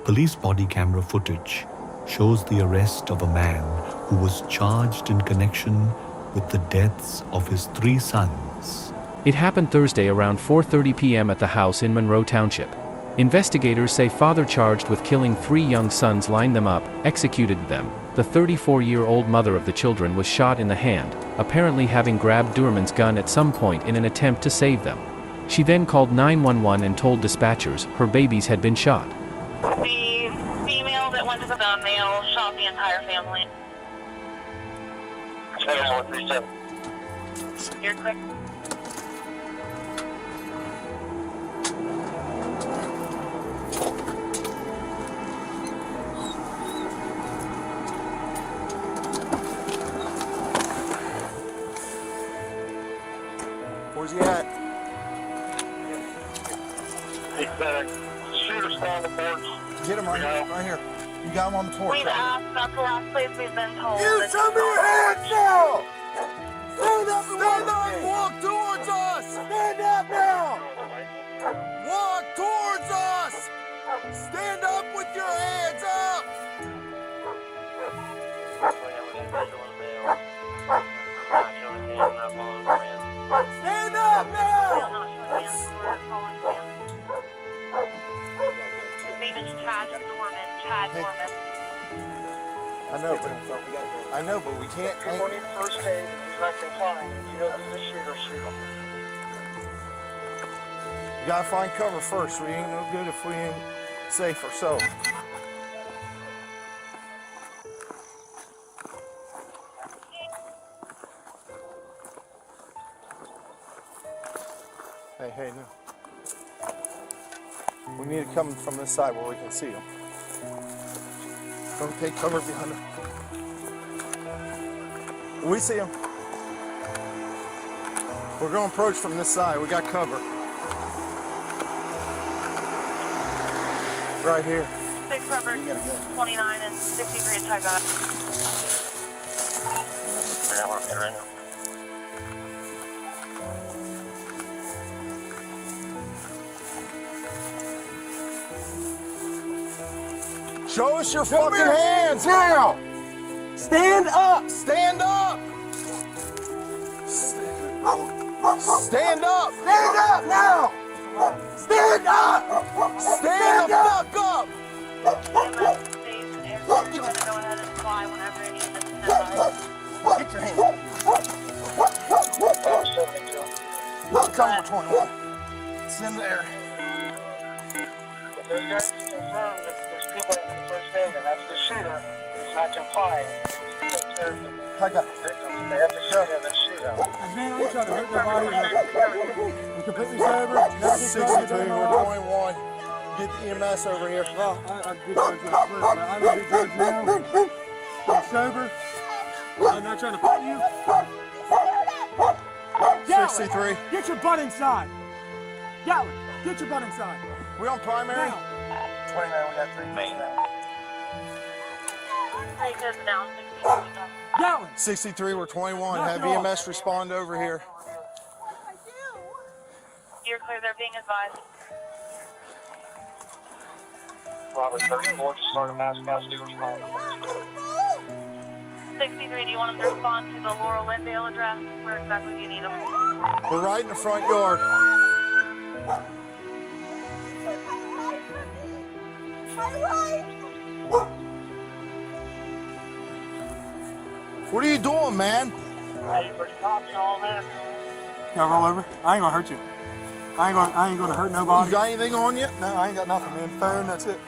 Police body camera footage shows the arrest of a man who was charged in connection with the deaths of his 3 sons. It happened Thursday around 4:30 p.m. at the house in Monroe Township. Investigators say father charged with killing 3 young sons lined them up, executed them. The 34-year-old mother of the children was shot in the hand, apparently having grabbed Doerman's gun at some point in an attempt to save them. She then called 911 and told dispatchers her babies had been shot. The female that went to the male shot the entire family. You're quick. Where's he at? Shooter's on the porch. Get him right here. You got him on the porch. We've asked, that's the last place we've been told. You show me your hands now! Stand up and walk towards us! Stand up now! Walk towards us! Stand up with your hands up! Stand up now! His name is Chad Doerman. Chad Doerman. I know, but we can't. When he first came, he's not complying. You know who's the shooter, shoot him. You gotta find cover first. We ain't no good if we ain't safe ourselves. Hey, no. We need to come from this side where we can see them. Don't take cover behind them. We see them. We're going to approach from this side. We got cover. Right here. 6 covered, 29 and 63 and I got. Right now. Show us your fucking hands now! Stand up! Stand up! Stand up! Stand up now! Stand up! Stand the fuck up! Go ahead and fly whenever you need to stand by. Get your hands. It's over 21. It's in there. Those guys confirmed that there's people at the first aid, and that's the shooter. He's not complying. I got it. They have to shoot him and shoot him. Man, I'm trying to hurt nobody. I'm completely sober. 63, we're 21. Get the EMS over here. Well, I get you. I'm a big judge now. I'm sober. I'm not trying to fight you. Gatlin, 63. get your butt inside. Gatlin, get your butt inside. We on primary? Now. 29, we got 3 main now. Take this down. Gatlin. 63, we're 21. Knock Have it off. EMS respond over here. You're clear, they're being advised. Robert 34, just start a mass do respond. 63, do you want them to respond to the Laurel Lindale address? Where exactly do you need them? We're right in the front yard. What are you doing, man? Hey, for the cops and all that. Y'all roll over. I ain't gonna hurt you. I ain't gonna hurt nobody. You got anything on you? No, I ain't got nothing, man. Phone, that's it.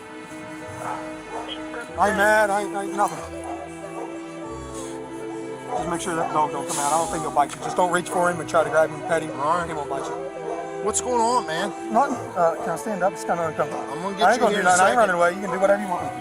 I ain't mad. I ain't nothing. Just make sure that dog don't come out. I don't think he'll bite you. Just don't reach for him and try to grab him and pet him. All right. He won't bite you. What's going on, man? Nothing. Can I stand up? It's kind of uncomfortable. I'm gonna I get ain't you gonna here do in a nothing. I ain't running second. away. You can do whatever you want.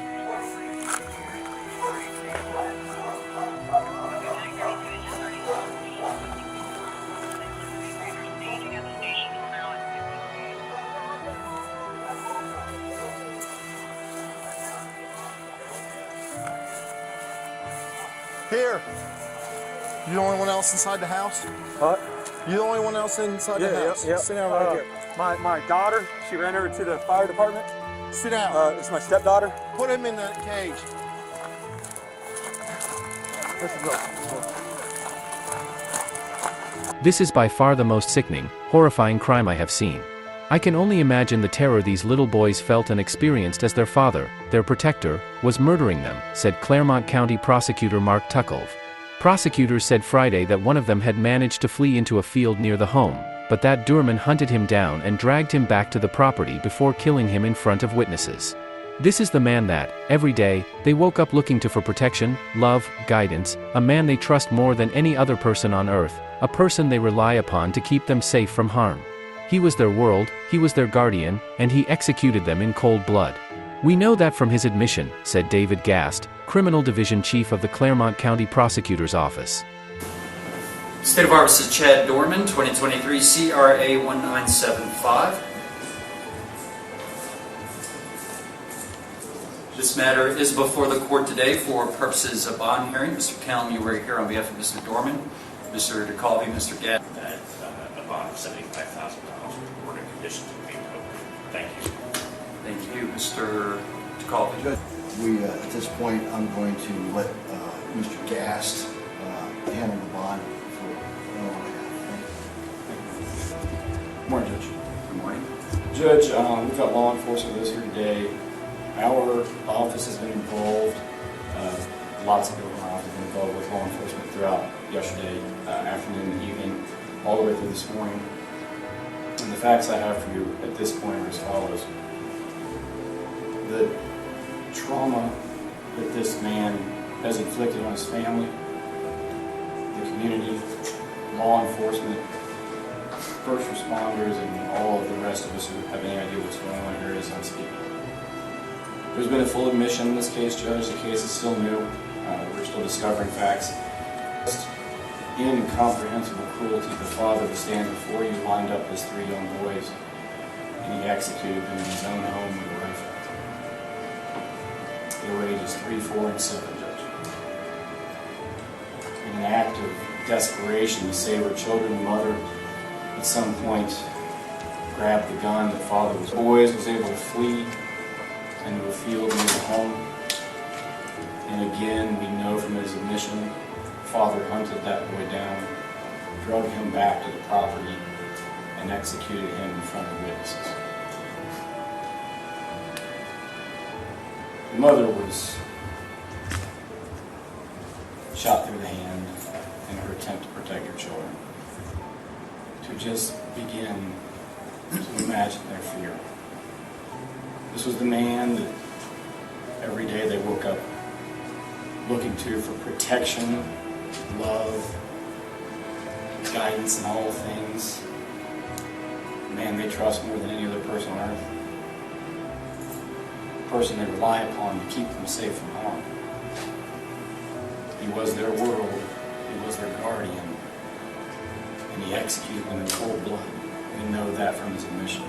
Here. You the only one else inside the house? What? You the only one else inside the house? Yep. Sit down right here. My daughter, she ran over to the fire department. Sit down. It's my stepdaughter. Put him in the cage. Let's go. This is by far the most sickening, horrifying crime I have seen. I can only imagine the terror these little boys felt and experienced as their father, their protector, was murdering them, said Clermont County Prosecutor Mark Tuckolv. Prosecutors said Friday that one of them had managed to flee into a field near the home, but that Doerman hunted him down and dragged him back to the property before killing him in front of witnesses. This is the man that, every day, they woke up looking to for protection, love, guidance, a man they trust more than any other person on earth, a person they rely upon to keep them safe from harm. He was their world, he was their guardian, and he executed them in cold blood. We know that from his admission, said David Gast, Criminal Division Chief of the Clermont County Prosecutor's Office. State of our office is Chad Doerman, 2023 CRA 1975. This matter is before the court today for purposes of bond hearing. Mr. Kelm, you were here on behalf of Mr. Doerman, Mr. DeCalvi, Mr. Gadd. That a bond of $75,000 were in condition to be imposed. Thank you. Thank you, Mr. DeCalvi. We, at this point, I'm going to let Mr. Gast handle the bond for what I have. Morning, Judge. Good morning. Judge, we've got law enforcement with us here today. Our office has been involved. Lots of people in our office have been involved with law enforcement throughout yesterday, afternoon, and evening, all the way through this morning. And the facts I have for you at this point are as follows. The trauma that this man has inflicted on his family, the community, law enforcement, first responders, and all of the rest of us who have any idea what's going on here is unspeakable. There's been a full admission in this case, Judge. The case is still new. We're still discovering facts. Incomprehensible cruelty. The father that stands before you lined up his 3 young boys, and he executed them in his own home with a rifle. They were ages 3, 4, and 7, Judge. In an act of desperation to save her children, the mother at some point grabbed the gun. The father was able to flee into a field near the home. And again, we know from his admission, father hunted that boy down, drug him back to the property, and executed him in front of witnesses. The mother was shot through the hand in her attempt to protect her children. To just begin to imagine their fear. This was the man that every day they woke up looking to for protection, love, guidance in all things. The man they trust more than any other person on earth. The person they rely upon to keep them safe from harm. He was their world, he was their guardian, and he executed them in cold blood. We know that from his admission.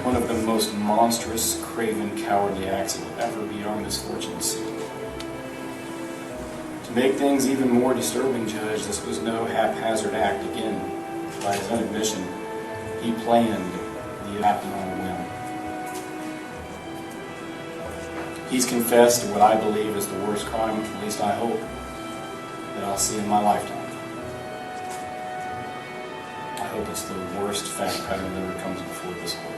One of the most monstrous, craven, cowardly acts that will ever be our misfortune to see. To make things even more disturbing, Judge, this was no haphazard act. Again, by his own admission, he planned the happening on a whim. He's confessed to what I believe is the worst crime, at least I hope, that I'll see in my lifetime. I hope it's the worst fact pattern that ever comes before this court.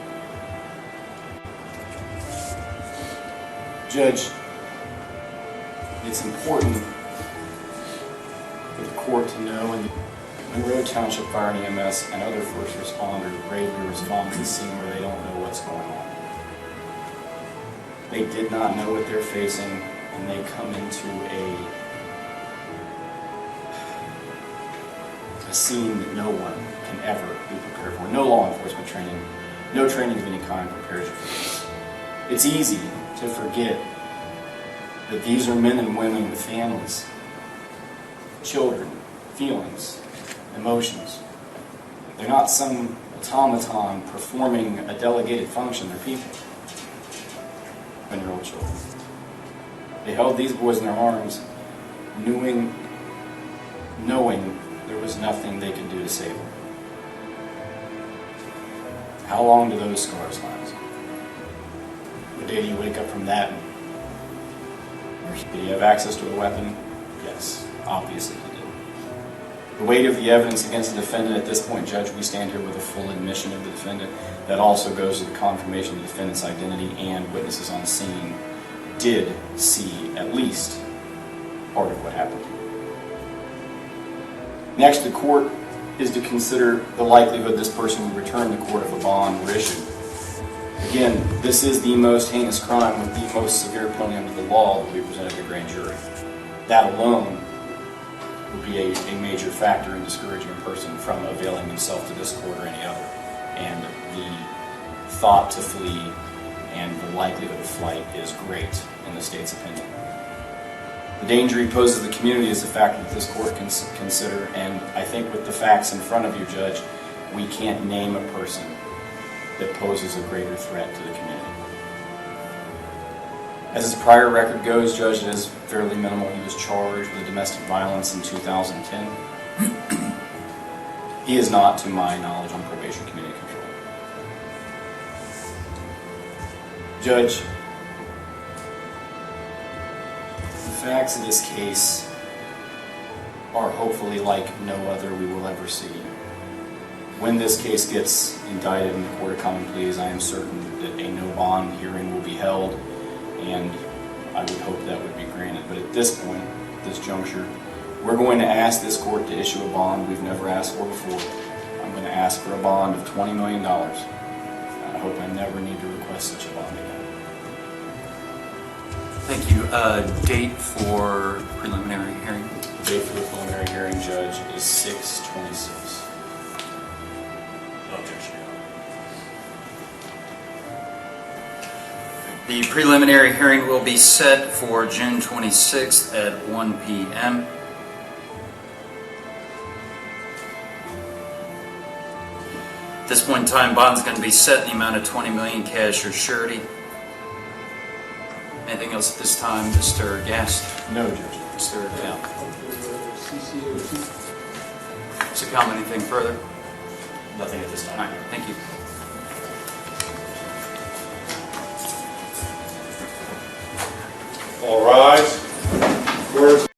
Judge, it's important for the court to know, and Monroe Township Fire and EMS and other first responders bravely respond to the scene where they don't know what's going on. They did not know what they're facing, and they come into a scene that no one can ever be prepared for. No law enforcement training, no training of any kind prepares you for this. It's easy to forget that these are men and women with families, children, feelings, emotions. They're not some automaton performing a delegated function. They're people. 7-year-old children. They held these boys in their arms, knowing there was nothing they could do to save them. How long do those scars last? What day do you wake up from that? Did he have access to a weapon? Yes, obviously he did. The weight of the evidence against the defendant at this point, Judge, we stand here with a full admission of the defendant. That also goes to the confirmation of the defendant's identity, and witnesses on scene did see at least part of what happened. Next, the court is to consider the likelihood this person will return to court if a bond were issued. Again, this is the most heinous crime with the most severe penalty under the law that will be presented to the grand jury. That alone would be a major factor in discouraging a person from availing himself to this court or any other. And the thought to flee and the likelihood of flight is great in the state's opinion. The danger he poses to the community is a factor that this court can consider, and I think with the facts in front of you, Judge, we can't name a person that poses a greater threat to the community. As his prior record goes, Judge, it is fairly minimal. He was charged with domestic violence in 2010. He is not, to my knowledge, on probation committee control. Judge, the facts of this case are hopefully like no other we will ever see. When this case gets indicted in the Court of Common Pleas, I am certain that a no bond hearing will be held, and I would hope that would be granted. But at this point, this juncture, we're going to ask this court to issue a bond we've never asked for before. I'm going to ask for a bond of $20 million. I hope I never need to request such a bond again. Thank you. Date for preliminary hearing? The date for the preliminary hearing, Judge, is 6/26. No objection. The preliminary hearing will be set for June 26th at 1 p.m. At this point in time, bond's going to be set in the amount of $20 million cash or surety. Anything else at this time, Mr. Gast? No, Judge. Mr. Cal? Mr. Cal, anything further? Nothing at this time. All right, thank you. All rise.